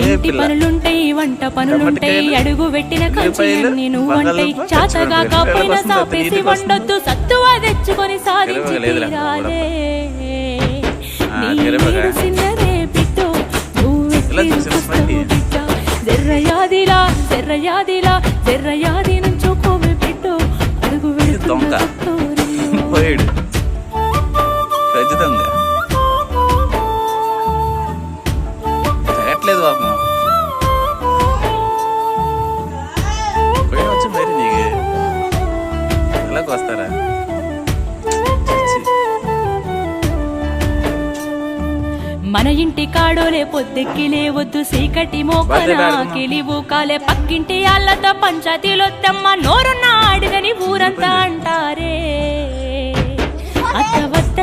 ఇంటి పనులుంటాయి, వంట పనులుంటాయి, అడుగు పెట్టిన కంచి నేను వంటై చాతగా కాపోయిన సాపేసి వండొద్దు, సత్తువా తెచ్చుకొని సాధించి తీరాలే. చిన్నదే బిడ్డో నువ్వెత్తి బిడ్డ, జర్రయాదిలా జర్రయాదిలా జర్రయాది నుంచోకోవే బిడ్డో, అడుగు వెళ్తున్నా ఖచ్చితంగా తగ్గట్లేదు పాపం. వచ్చి మరి నీకు ఎలాగ వస్తారా? మన ఇంటి కాడోలే పొద్దెక్కి లేవద్దు, సీకటి మోకనా కిలిబూకాలే, పక్కింటి ఆళ్ళతో పంచాయతీలొత్తమ్మ, నోరున్న అడగని ఊరంతా అంటారే. అత్తవత్త